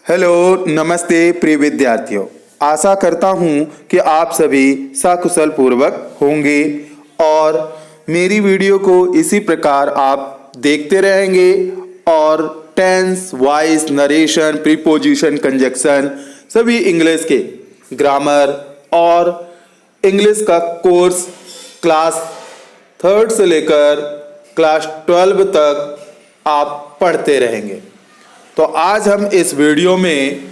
Hello, नमस्ते प्रिय विद्यार्थियों। आशा करता हूँ कि आप सभी सकुशल पूर्वक होंगे और मेरी वीडियो को इसी प्रकार आप देखते रहेंगे और tense, voice, narration, preposition, conjunction सभी इंग्लिश के ग्रामर और इंग्लिश का कोर्स क्लास 3rd से लेकर क्लास 12 तक आप पढ़ते रहेंगे। तो आज हम इस वीडियो में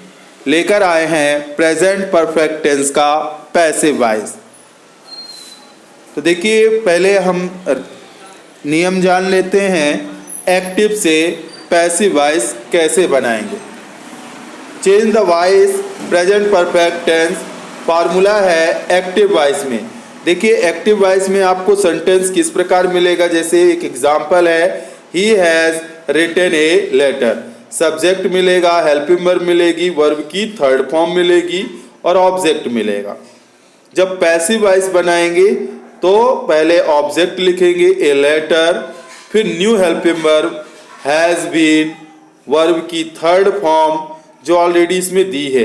लेकर आए हैं प्रेजेंट परफेक्ट टेंस का पैसिव वॉइस। तो देखिए, पहले हम नियम जान लेते हैं एक्टिव से पैसिव वॉइस कैसे बनाएंगे। Change the voice present perfect tense formula है एक्टिव वॉइस में। देखिए, एक्टिव वॉइस में आपको सेंटेंस किस प्रकार मिलेगा। जैसे एक एग्जांपल है, he has written a letter. Subject मिलेगा, हेल्पिंग वर्ब मिलेगी, वर्ब की थर्ड फॉर्म मिलेगी और ऑब्जेक्ट मिलेगा। जब पैसिव वॉइस बनाएंगे तो पहले ऑब्जेक्ट लिखेंगे ए लेटर, फिर new helping verb has been, verb की थर्ड फॉर्म जो ऑलरेडी इसमें दी है।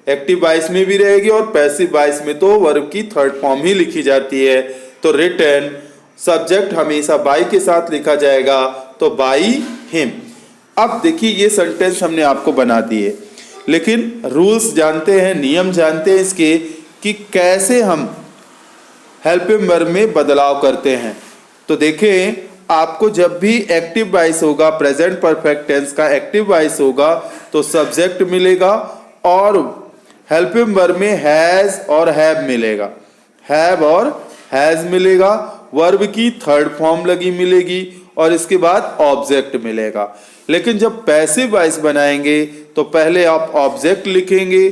एक्टिव वॉइस में भी रहेगी और पैसिव वॉइस में तो वर्ब की थर्ड फॉर्म ही लिखी जाती है। तो रिटन, सब्जेक्ट हमेशा बाई के साथ लिखा जाएगा, तो बाई हिम। अब देखिए, ये सेंटेंस हमने आपको बना दिए, लेकिन रूल्स जानते हैं, नियम जानते हैं इसके कि कैसे हम हेल्पिंग वर्ब में बदलाव करते हैं। तो देखें, आपको जब भी एक्टिव वॉइस होगा, प्रेजेंट परफेक्ट टेंस का एक्टिव वॉइस होगा, तो सब्जेक्ट मिलेगा और हेल्पिंग वर्ब में हैज और हैव मिलेगा, हैव और हैज मिलेगा, वर्ब की थर्ड फॉर्म लगी मिलेगी और इसके बाद ऑब्जेक्ट मिलेगा। लेकिन जब पैसिव वॉइस बनाएंगे तो पहले आप ऑब्जेक्ट लिखेंगे,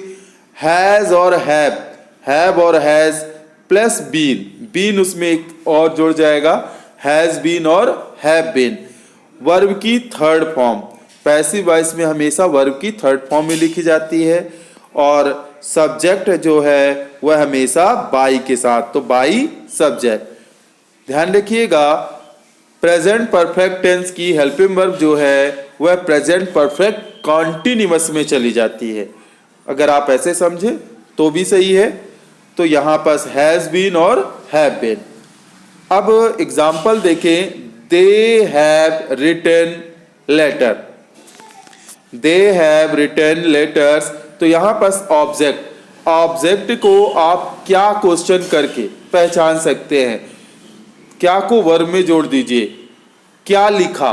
हैज और हैव और हैज प्लस बीन, बीन उसमें एक और जुड़ जाएगा, हैज बीन और हैव बीन। वर्ब की थर्ड फॉर्म, पैसिव वॉइस में हमेशा वर्ब की थर्ड फॉर्म में लिखी जाती है और सब्जेक्ट जो है वह हमेशा बाई के साथ, तो बाई सब्जेक्ट। ध्यान रखिएगा, प्रेजेंट परफेक्ट टेंस की हेल्पिंग वर्ब जो है वह प्रेजेंट परफेक्ट कॉन्टिन्यूअस में चली जाती है। अगर आप ऐसे समझे तो भी सही है। तो यहाँ पास हैज बीन और हैव बीन। अब एग्जाम्पल देखें, they have written letter, they have written letters. तो यहाँ पास ऑब्जेक्ट, ऑब्जेक्ट को आप क्या क्वेश्चन करके पहचान सकते हैं। क्या को वर्ब में जोड़ दीजिए, क्या लिखा,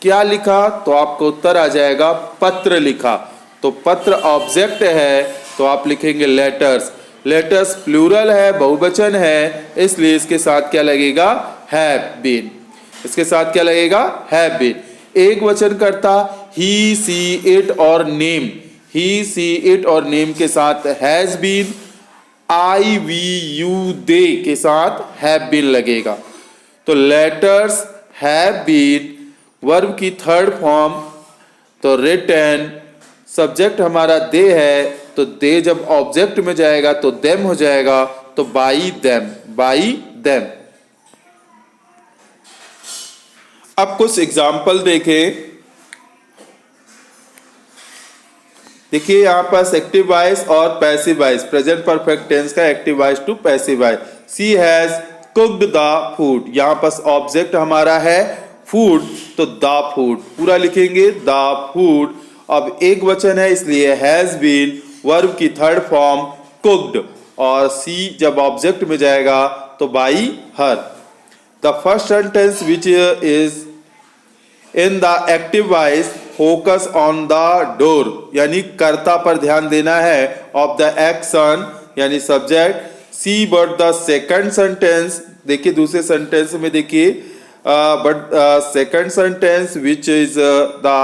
क्या लिखा, तो आपको उत्तर आ जाएगा पत्र लिखा। तो पत्र ऑब्जेक्ट है तो आप लिखेंगे लेटर्स। लेटर्स प्लूरल है, बहुवचन है, इसलिए इसके साथ क्या लगेगा, हैव बीन। इसके साथ क्या लगेगा, हैव बीन। एक वचन करता ही, सी, इट और नेम, ही, सी, इट और नेम के साथ has been, I, we, you, they के साथ हैव बीन लगेगा। तो लेटर्स हैव बीन, वर्ब की थर्ड फॉर्म, तो रिटन, सब्जेक्ट हमारा दे है, तो दे जब ऑब्जेक्ट में जाएगा तो देम हो जाएगा, तो बाई देम, बाई देम। अब कुछ एग्जाम्पल देखें। देखिए, यहां पास एक्टिव वॉइस और passive voice, present perfect tense का active voice to passive voice. She has cooked the food, यहां पास ऑब्जेक्ट हमारा है फूड, तो द फूड पूरा लिखेंगे, द फूड। अब एक वचन है इसलिए हैज बीन, वर्ब की थर्ड फॉर्म कुक्ड, और सी जब ऑब्जेक्ट में जाएगा तो by her. The first sentence which is in the active voice, focus on the doer, यानी कर्ता पर ध्यान देना है, ऑफ द एक्शन यानी subject. See but the second sentence, देखिए दूसरे सेंटेंस में देखिए, but second sentence which is the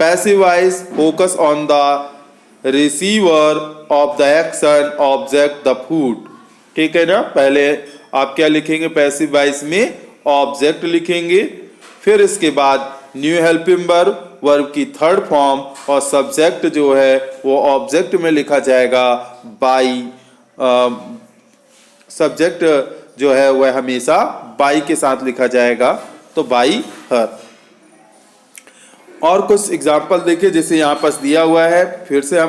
passive voice, focus on the receiver of the action, object the food. ठीक है ना। पहले आप क्या लिखेंगे, पैसिव वॉइस में ऑब्जेक्ट लिखेंगे, फिर इसके बाद न्यू हेल्पिंग वर्ब, वर्ब की थर्ड फॉर्म, और सब्जेक्ट जो है वो ऑब्जेक्ट में लिखा जाएगा बाई। सब्जेक्ट जो है वह हमेशा बाई के साथ लिखा जाएगा, तो बाई हर। और कुछ एग्जाम्पल देखिए जैसे यहाँ पास दिया हुआ है, फिर से हम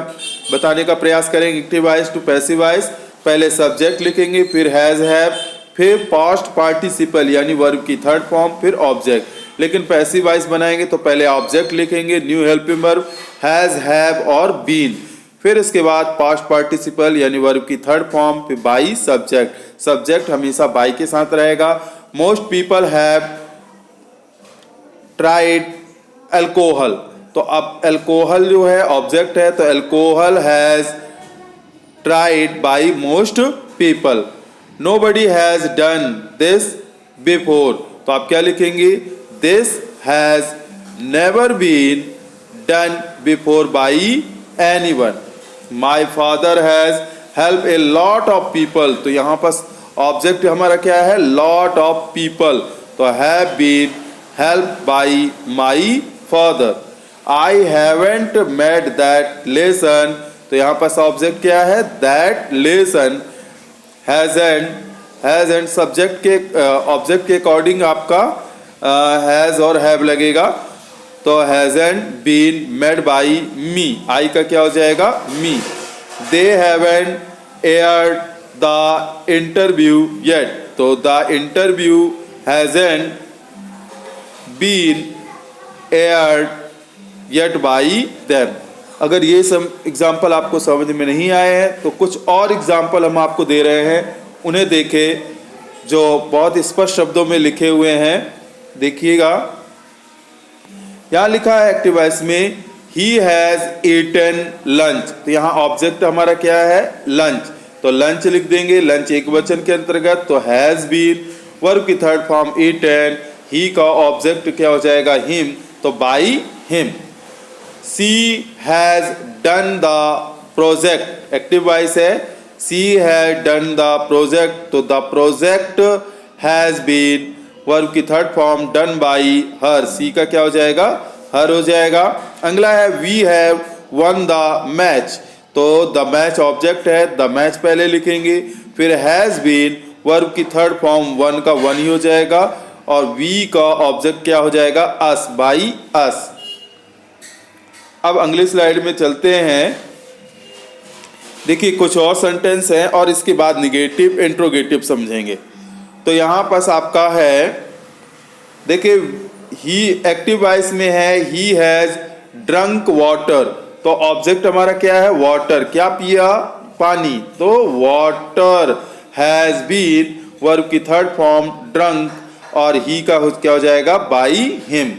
बताने का प्रयास करेंगे। Active voice to passive voice, पहले सब्जेक्ट लिखेंगे, फिर हैज हैव, फिर पास्ट पार्टिसिपल यानी वर्ब की थर्ड फॉर्म, फिर ऑब्जेक्ट। लेकिन पैसिव वॉइस बनाएंगे तो पहले ऑब्जेक्ट लिखेंगे, new helping verb, has have और बीन, फिर इसके बाद पास्ट पार्टिसिपल यानी वर्ब की थर्ड फॉर्म, फिर बाई सब्जेक्ट। सब्जेक्ट हमेशा बाई के साथ रहेगा। Most people have tried alcohol, तो अब अल्कोहल जो है ऑब्जेक्ट है, तो alcohol has tried by most people. Nobody has done this before, तो आप क्या लिखेंगे, this has never been done before by anyone. My father has help a lot of people, तो यहाँ पर ऑब्जेक्ट हमारा क्या है, लॉट ऑफ पीपल, तो have been help by my father. I haven't made that lesson, तो यहाँ पर ऑब्जेक्ट क्या है, दैट लेसन। हैज़ेंट सब्जेक्ट के ऑब्जेक्ट के अकॉर्डिंग आपका हैज़ और हैव लगेगा, तो hasn't been made by me, I का क्या हो जाएगा, me. They haven't aired the interview yet, तो the interview hasn't been aired yet by them. अगर ये सब एग्जाम्पल आपको समझ में नहीं आए हैं तो कुछ और एग्जाम्पल हम आपको दे रहे हैं, उन्हें देखें जो बहुत स्पष्ट शब्दों में लिखे हुए हैं। देखिएगा यहाँ लिखा है एक्टिव वॉइस में, ही हैज ईटन लंच, तो यहाँ ऑब्जेक्ट हमारा क्या है, लंच, तो लंच लिख देंगे। लंच एक वचन के अंतर्गत, तो हैज बीन, वर्ब की थर्ड फॉर्म ईटन, ही का ऑब्जेक्ट क्या हो जाएगा, हिम, तो by him. She has done the project, active voice है, she has done the project, तो the project has been, verb की third form done by her, she का क्या हो जाएगा, हर हो जाएगा। अगला है we have won the match, तो द मैच ऑब्जेक्ट है, द मैच पहले लिखेंगे, फिर हैज बीन, वर्ब की थर्ड फॉर्म वन का वन ही हो जाएगा, और वी का ऑब्जेक्ट क्या हो जाएगा, अस, बाई अस। अब अगली स्लाइड में चलते हैं। देखिए कुछ और सेंटेंस हैं और इसके बाद निगेटिव इंट्रोगेटिव समझेंगे। तो यहाँ पास आपका है, देखिए ही एक्टिव वॉइस में है, ही हैज ड्रंक वाटर, तो ऑब्जेक्ट हमारा क्या है, वाटर, क्या पिया, पानी, तो वाटर। हैज बीन, वर्ब की थर्ड फॉर्म ड्रंक, और ही का क्या हो जाएगा, by him.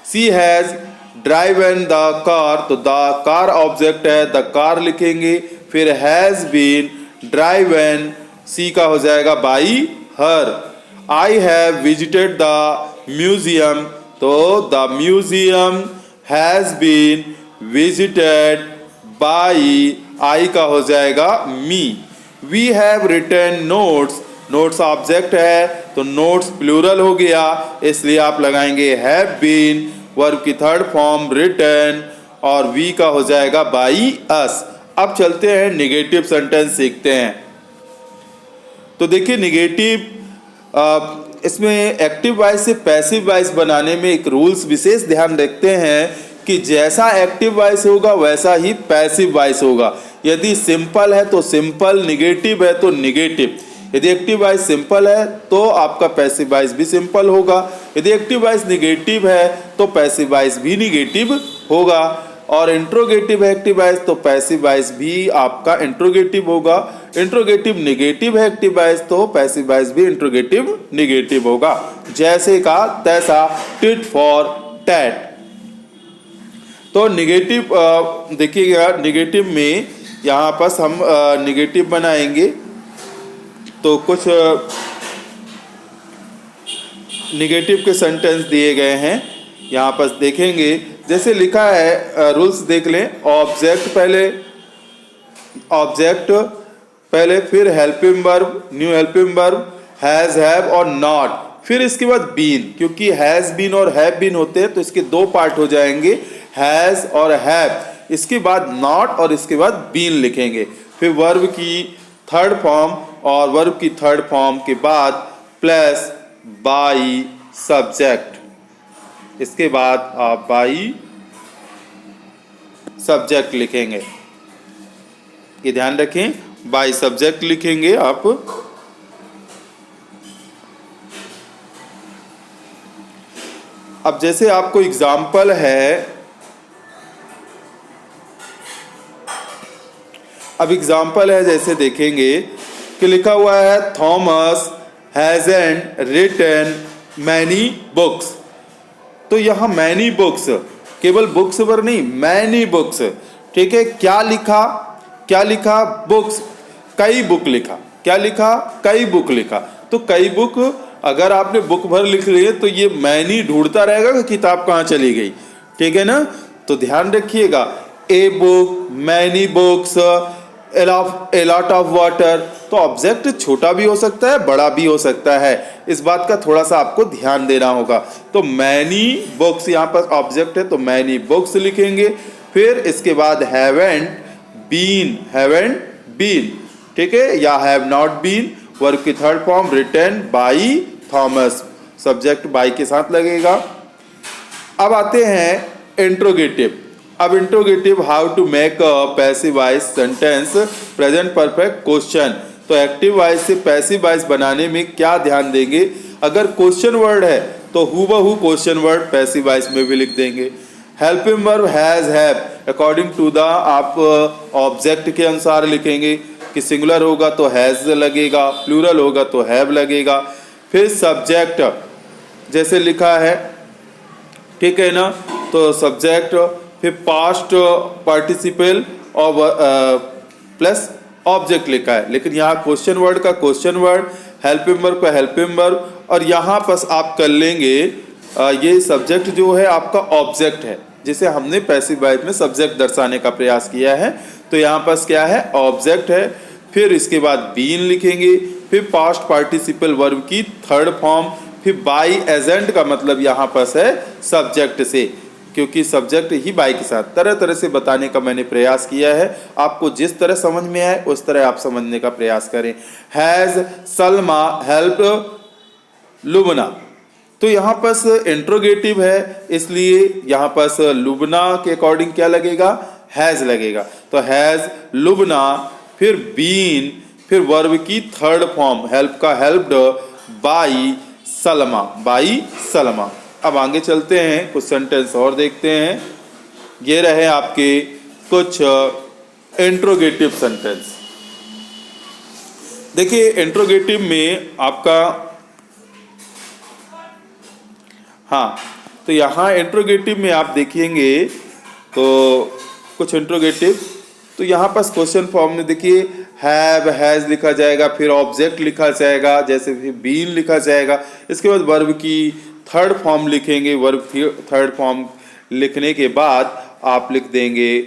She has driven the car, तो द कार ऑब्जेक्ट है, द कार लिखेंगे, फिर हैज बीन ड्राइवन, सी का हो जाएगा by her. I have visited the museum, तो the museum has been visited by, I का हो जाएगा मी। We have written notes, notes object है, तो नोट्स प्लूरल हो गया, इसलिए आप लगाएंगे हैव बीन, वर्ब की थर्ड फॉर्म रिटन, और वी का हो जाएगा बाई अस। अब चलते हैं निगेटिव सेंटेंस सीखते हैं। तो देखिए निगेटिव, इसमें एक्टिव वॉइस से पैसिव वॉइस बनाने में एक रूल्स विशेष ध्यान रखते हैं कि जैसा एक्टिव वॉइस होगा वैसा ही पैसिव वॉइस होगा। यदि सिंपल है तो सिंपल, निगेटिव है तो निगेटिव। यदि एक्टिव वॉइस सिंपल है तो आपका पैसिव वॉइस भी सिंपल होगा, यदि एक्टिव वॉइस निगेटिव है तो पैसिव वॉइस भी निगेटिव होगा, और इंट्रोगेटिव है एक्टिव वॉइस तो पैसिव वॉइस भी आपका इंट्रोगेटिव होगा। इंट्रोगेटिव निगेटिव है एक्टिव वॉइस तो पैसिव वॉइस भी इंट्रोगेटिव निगेटिव होगा। जैसे का तैसा, टिट फॉर टैट। तो निगेटिव देखिएगा, निगेटिव में यहाँ पर हम निगेटिव बनाएंगे तो कुछ निगेटिव के सेंटेंस दिए गए हैं, यहाँ पर देखेंगे। जैसे लिखा है, रूल्स देख लें, ऑब्जेक्ट पहले, फिर helping verb, new helping verb, has, have और नॉट, फिर इसके बाद बीन, क्योंकि हैज बीन और हैव बीन होते हैं तो इसके दो पार्ट हो जाएंगे, हैज और हैव, इसके बाद नॉट और इसके बाद बीन लिखेंगे, फिर वर्ब की थर्ड फॉर्म, और वर्ब की थर्ड फॉर्म के बाद प्लस बाई सब्जेक्ट, इसके बाद आप बाई सब्जेक्ट लिखेंगे। ये ध्यान रखें, बाय सब्जेक्ट लिखेंगे आप। अब जैसे आपको एग्जाम्पल है, अब एग्जाम्पल है जैसे देखेंगे कि लिखा हुआ है Thomas hasn't written many books. तो यहाँ मैनी बुक्स, केवल बुक्स पर नहीं, मैनी बुक्स, ठीक है। क्या लिखा, क्या लिखा, बुक्स, कई बुक लिखा। क्या लिखा, कई बुक लिखा। तो कई बुक, अगर आपने बुक भर लिख लिए तो ये मैनी ढूंढता रहेगा कि किताब कहाँ चली गई, ठीक है ना। तो ध्यान रखिएगा, a book, many books, A lot of water. तो ऑब्जेक्ट छोटा भी हो सकता है, बड़ा भी हो सकता है, इस बात का थोड़ा सा आपको ध्यान देना होगा। तो मैनी बुक्स यहाँ पर ऑब्जेक्ट है, तो मैनी बुक्स लिखेंगे। फिर इसके बाद हैवेंट बीन, हैवेंट बीन, ठीक है, या हैव नॉट बीन, वर्ब की third form written by Thomas, subject by के साथ लगेगा। अब आते हैं इंट्रोगेटिव। अब interrogative, how to make a passive voice sentence present perfect question. तो एक्टिव वॉइस से पैसिव वॉइस बनाने में क्या ध्यान देंगे, अगर क्वेश्चन वर्ड है तो हूबहू क्वेश्चन वर्ड पैसिव वॉइस में भी लिख देंगे। Helping verb has, have, according to the, आप ऑब्जेक्ट के अनुसार लिखेंगे कि सिंगुलर होगा तो हैज लगेगा, प्लूरल होगा तो हैव लगेगा। फिर सब्जेक्ट जैसे लिखा है, ठीक है ना, तो सब्जेक्ट, फिर पास्ट पार्टिसिपल और प्लस ऑब्जेक्ट लिखा है, लेकिन यहाँ क्वेश्चन वर्ड का क्वेश्चन वर्ड, हेल्पिंग वर्ब का हेल्पिंग वर्ब, और यहाँ पर आप कर लेंगे ये सब्जेक्ट जो है आपका ऑब्जेक्ट है, जिसे हमने पैसिव वॉइस में सब्जेक्ट दर्शाने का प्रयास किया है। तो यहाँ पर क्या है, ऑब्जेक्ट है। फिर इसके बाद बीन लिखेंगे, फिर पास्ट पार्टिसिपल वर्ब की थर्ड फॉर्म, फिर बाई एजेंट का मतलब यहाँ पर है सब्जेक्ट से, क्योंकि सब्जेक्ट ही बाई के साथ। तरह तरह से बताने का मैंने प्रयास किया है, आपको जिस तरह समझ में आए उस तरह आप समझने का प्रयास करें। हैज सलमा हेल्प लुबना, तो यहाँ पर इंट्रोगेटिव है, इसलिए यहाँ पर लुबना के अकॉर्डिंग क्या लगेगा, हैज लगेगा। तो हैज लुबना, फिर बीन, फिर वर्ब की थर्ड फॉर्म, हेल्प का helped, by Salma, by Salma. अब आगे चलते हैं, कुछ सेंटेंस और देखते हैं। ये रहे आपके कुछ इंट्रोगेटिव सेंटेंस। देखिए इंट्रोगेटिव में आपका, हाँ, तो यहाँ इंट्रोगेटिव में आप देखेंगे तो कुछ इंट्रोगेटिव, तो यहाँ पर क्वेश्चन फॉर्म में देखिए हैव, हैज लिखा जाएगा, फिर ऑब्जेक्ट लिखा जाएगा, जैसे फिर बीन लिखा जाएगा। इसके बाद वर्ब की थर्ड फॉर्म लिखेंगे, वर्ब थर्ड फॉर्म लिखने के बाद आप लिख देंगे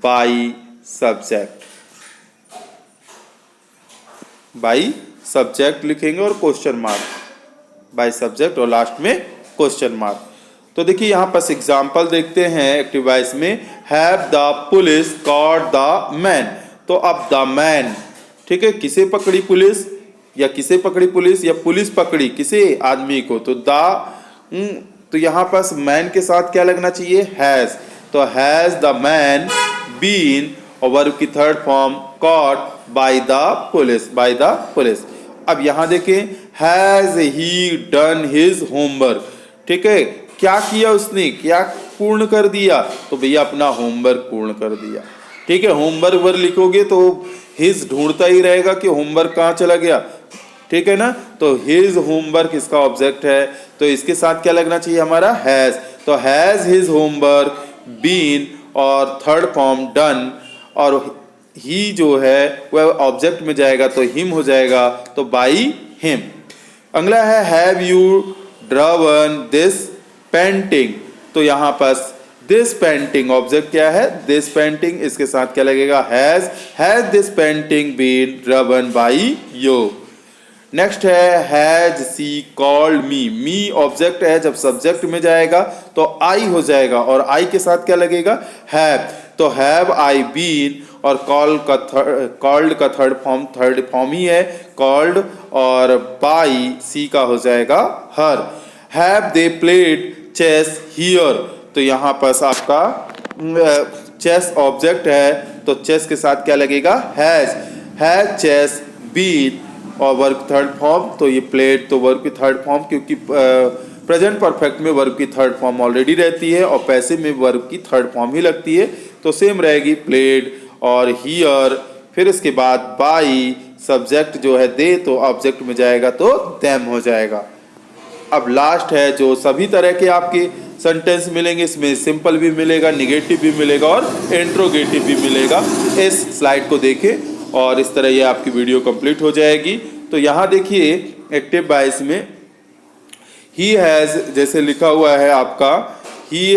बाई सब्जेक्ट, बाई सब्जेक्ट लिखेंगे और क्वेश्चन मार्क, बाई सब्जेक्ट और लास्ट में क्वेश्चन मार्क। तो देखिए यहाँ पर एग्जाम्पल देखते हैं एक्टिव वॉइस में, have the police caught the man. तो अब द मैन, ठीक है, किसे पकड़ी पुलिस, या किसे पकड़ी पुलिस, या पुलिस पकड़ी किसे, आदमी को। तो तो यहाँ पर मैन के साथ क्या लगना चाहिए, हैज। तो हैज द मैन बीन, और वर्ब की third form caught by the police, by the police. अब यहाँ देखें, has he done his homework, ठीक है, क्या किया उसने, क्या पूर्ण कर दिया, तो भैया अपना होमवर्क पूर्ण कर दिया, ठीक है। होमवर्क वर्ड लिखोगे तो हिज ढूंढता ही रहेगा कि होमवर्क कहाँ चला गया, ठीक है ना। तो हिज होमवर्क इसका ऑब्जेक्ट है, तो इसके साथ क्या लगना चाहिए हमारा, हैज। तो हैज हिज होमवर्क बीन, और थर्ड फॉर्म डन, और ही जो है वह ऑब्जेक्ट में जाएगा तो हिम हो जाएगा, तो बाई हिम। अगला है हैव यू ड्रावन दिस पेंटिंग। तो यहाँ पर दिस पेंटिंग ऑब्जेक्ट क्या है, दिस पेंटिंग, इसके साथ क्या लगेगा, has this painting been drawn by you. Next है has she called me, me object है, जब सब्जेक्ट में जाएगा तो आई हो जाएगा, और आई के साथ क्या लगेगा, हैव। तो हैव आई बीन, और कॉल्ड का थर्ड फॉर्म ही है कॉल्ड, और बाई सी का हो जाएगा her. Have they played chess here, तो यहाँ पर आपका चेस ऑब्जेक्ट है तो चेस के साथ क्या लगेगा, हैज चेस बीन, और वर्ब थर्ड फॉर्म तो ये प्लेड, तो वर्ब की थर्ड फॉर्म, क्योंकि प्रेजेंट परफेक्ट में वर्ब की थर्ड फॉर्म ऑलरेडी रहती है और पैसिव में वर्ब की थर्ड फॉर्म ही लगती है, तो सेम रहेगी प्लेड और हियर। फिर इसके बाद बाई, सब्जेक्ट जो है दे, तो ऑब्जेक्ट में जाएगा तो देम हो जाएगा। अब लास्ट है जो सभी तरह के आपके सेंटेंस मिलेंगे, इसमें सिंपल भी मिलेगा, निगेटिव भी मिलेगा और इंट्रोगेटिव भी मिलेगा। इस स्लाइड को देखें और इस तरह ये आपकी वीडियो कंप्लीट हो जाएगी। तो यहाँ देखिए एक्टिव वॉइस में ही हैज़ जैसे लिखा हुआ है आपका, he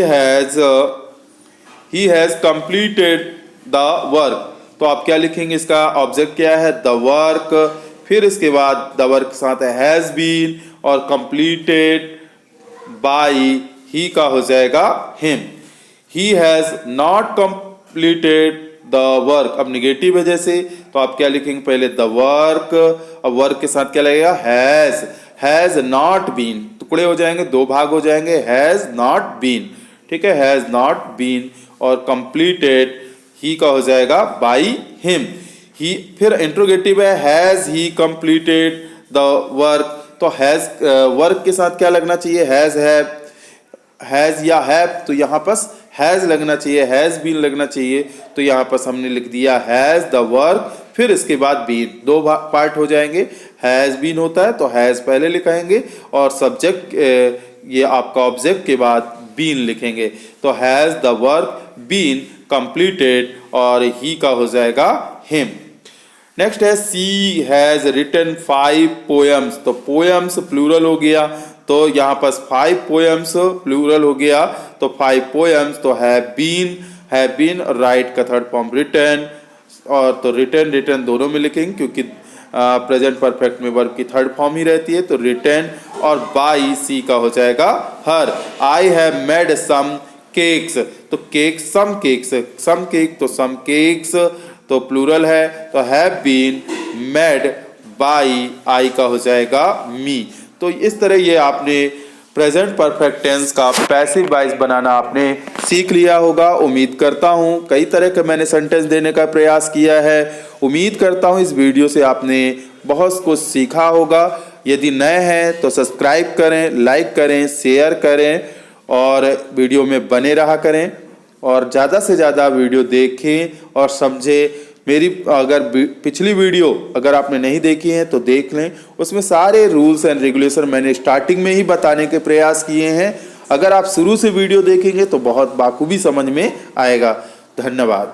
has completed the work, तो आप क्या लिखेंगे, इसका ऑब्जेक्ट क्या है, द वर्क। फिर इसके बाद द वर्क के साथ हैज़ बीन और कंप्लीटेड बाई ही का हो जाएगा him. He has not completed the work, अब निगेटिव है जैसे, तो आप क्या लिखेंगे, पहले द वर्क, अब वर्क के साथ क्या लगेगा, हैज़ नॉट बीन, टुकड़े हो जाएंगे, दो भाग हो जाएंगे, हैज़ नॉट बीन, ठीक है, हैज़ नॉट बीन, और कंप्लीटेड ही का हो जाएगा बाई हिम। ही, फिर इंट्रोगेटिव है, has he completed the work, तो हैज़ वर्क के साथ क्या लगना चाहिए, हैज़ या हैव, तो यहाँ पर हैज़ लगना चाहिए, हैज़ बीन लगना चाहिए, तो यहाँ पर हमने लिख दिया हैज़ द वर्क, फिर इसके बाद बीन, दो पार्ट हो जाएंगे, हैज़ बीन होता है तो हैज़ पहले लिखाएंगे और सब्जेक्ट ये आपका ऑब्जेक्ट के बाद बीन लिखेंगे, तो has the work been completed और ही का हो जाएगा हिम। नेक्स्ट है सी हैज़ रिटन 5 पोएम्स, तो पोएम्स प्लूरल हो गया, तो यहाँ पर 5 पोएम्स प्लूरल हो गया, तो 5 पोएम्स, तो हैव बीन और राइट का थर्ड फॉर्म रिटन, और तो रिटन दोनों में लिखेंगे क्योंकि प्रेजेंट परफेक्ट में वर्ब की थर्ड फॉर्म ही रहती है, तो रिटन, और बाई सी का हो जाएगा her. I have made some cakes, तो केक सम केक, तो सम केक्स तो प्लूरल है, तो have been made by I का हो जाएगा मी। तो इस तरह ये आपने प्रेजेंट परफेक्ट टेंस का पैसिव वॉइस बनाना आपने सीख लिया होगा। उम्मीद करता हूँ कई तरह के मैंने सेंटेंस देने का प्रयास किया है। उम्मीद करता हूँ इस वीडियो से आपने बहुत कुछ सीखा होगा। यदि नए हैं तो सब्सक्राइब करें, लाइक करें, शेयर करें और वीडियो में बने रहा करें, और ज़्यादा से ज़्यादा वीडियो देखें और समझें। मेरी अगर पिछली वीडियो अगर आपने नहीं देखी है तो देख लें, उसमें सारे रूल्स एंड रेगुलेशन मैंने स्टार्टिंग में ही बताने के प्रयास किए हैं। अगर आप शुरू से वीडियो देखेंगे तो बहुत बाखूबी समझ में आएगा। धन्यवाद।